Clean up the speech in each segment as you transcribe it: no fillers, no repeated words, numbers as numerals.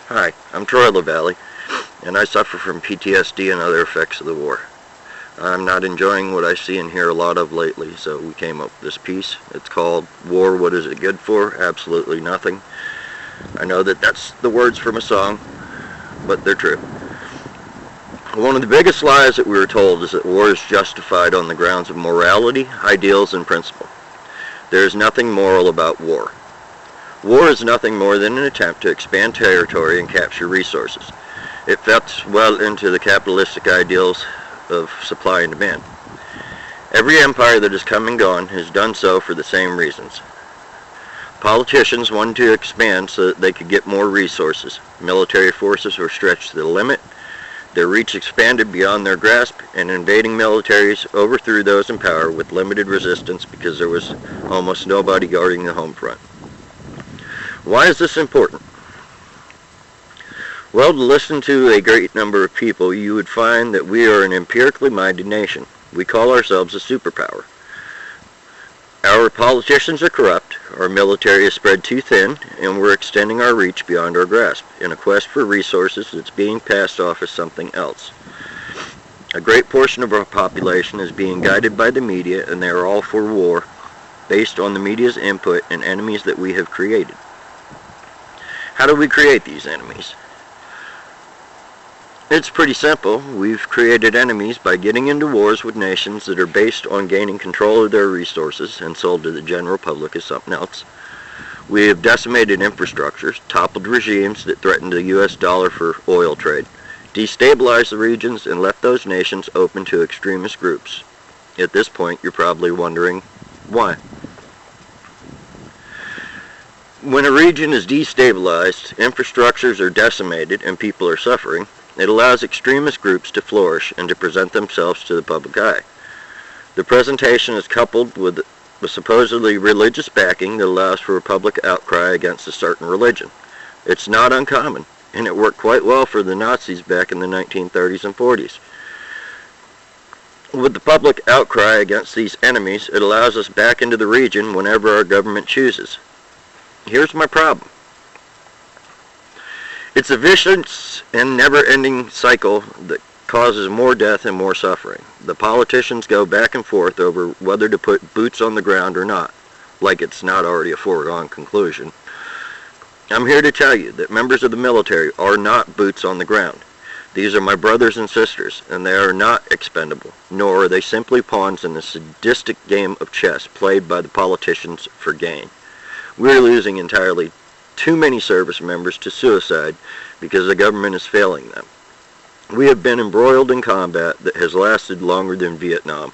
Hi, I'm Troy LaValle, and I suffer from PTSD and other effects of the war. I'm not enjoying what I see and hear a lot of lately, so we came up with this piece. It's called War, What Is It Good For? Absolutely Nothing. I know that that's the words from a song, but they're true. One of the biggest lies that we were told is that war is justified on the grounds of morality, ideals, and principle. There is nothing moral about war. War is nothing more than an attempt to expand territory and capture resources. It fits well into the capitalistic ideals of supply and demand. Every empire that has come and gone has done so for the same reasons. Politicians wanted to expand so that they could get more resources. Military forces were stretched to the limit. Their reach expanded beyond their grasp, and invading militaries overthrew those in power with limited resistance because there was almost nobody guarding the home front. Why is this important? Well, to listen to a great number of people, you would find that we are an empirically minded nation. We call ourselves a superpower. Our politicians are corrupt, our military is spread too thin, and we're extending our reach beyond our grasp in a quest for resources that's being passed off as something else. A great portion of our population is being guided by the media, and they are all for war, based on the media's input and enemies that we have created. How do we create these enemies? It's pretty simple. We've created enemies by getting into wars with nations that are based on gaining control of their resources and sold to the general public as something else. We have decimated infrastructures, toppled regimes that threatened the U.S. dollar for oil trade, destabilized the regions, and left those nations open to extremist groups. At this point, you're probably wondering why. When a region is destabilized, infrastructures are decimated, and people are suffering, it allows extremist groups to flourish and to present themselves to the public eye. The presentation is coupled with a supposedly religious backing that allows for a public outcry against a certain religion. It's not uncommon, and it worked quite well for the Nazis back in the 1930s and 40s. With the public outcry against these enemies, it allows us back into the region whenever our government chooses. Here's my problem. It's a vicious and never-ending cycle that causes more death and more suffering. The politicians go back and forth over whether to put boots on the ground or not, like it's not already a foregone conclusion. I'm here to tell you that members of the military are not boots on the ground. These are my brothers and sisters, and they are not expendable, nor are they simply pawns in the sadistic game of chess played by the politicians for gain. We're losing entirely too many service members to suicide because the government is failing them. We have been embroiled in combat that has lasted longer than Vietnam,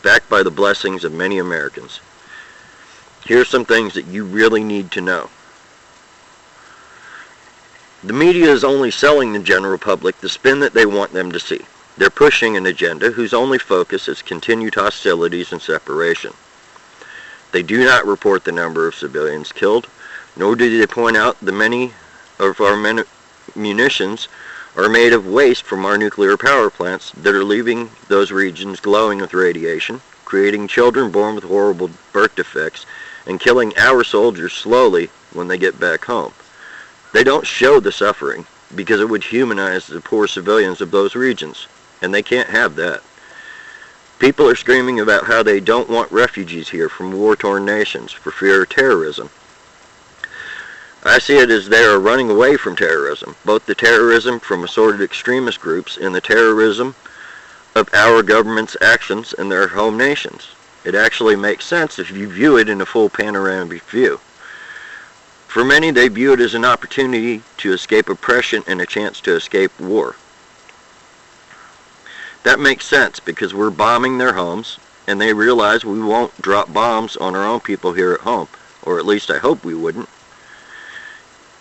backed by the blessings of many Americans. Here are some things that you really need to know. The media is only selling the general public the spin that they want them to see. They're pushing an agenda whose only focus is continued hostilities and separation. They do not report the number of civilians killed, nor do they point out that many of our munitions are made of waste from our nuclear power plants that are leaving those regions glowing with radiation, creating children born with horrible birth defects, and killing our soldiers slowly when they get back home. They don't show the suffering because it would humanize the poor civilians of those regions, and they can't have that. People are screaming about how they don't want refugees here from war-torn nations for fear of terrorism. I see it as they are running away from terrorism, both the terrorism from assorted extremist groups and the terrorism of our government's actions in their home nations. It actually makes sense if you view it in a full panoramic view. For many, they view it as an opportunity to escape oppression and a chance to escape war. That makes sense because we're bombing their homes, and they realize we won't drop bombs on our own people here at home, or at least I hope we wouldn't.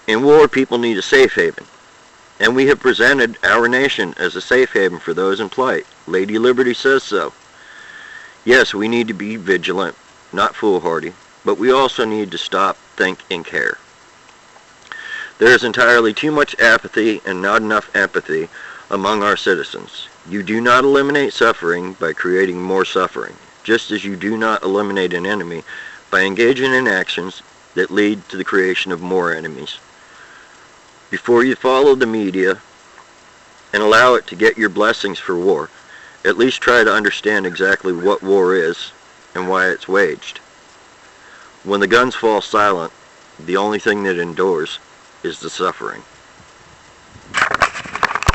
In war, people need a safe haven, and we have presented our nation as a safe haven for those in plight. Lady Liberty says so. Yes, we need to be vigilant, not foolhardy, but we also need to stop, think, and care. There is entirely too much apathy and not enough empathy among our citizens. You do not eliminate suffering by creating more suffering, just as you do not eliminate an enemy by engaging in actions that lead to the creation of more enemies. Before you follow the media and allow it to get your blessings for war, at least try to understand exactly what war is and why it's waged. When the guns fall silent, the only thing that endures is the suffering.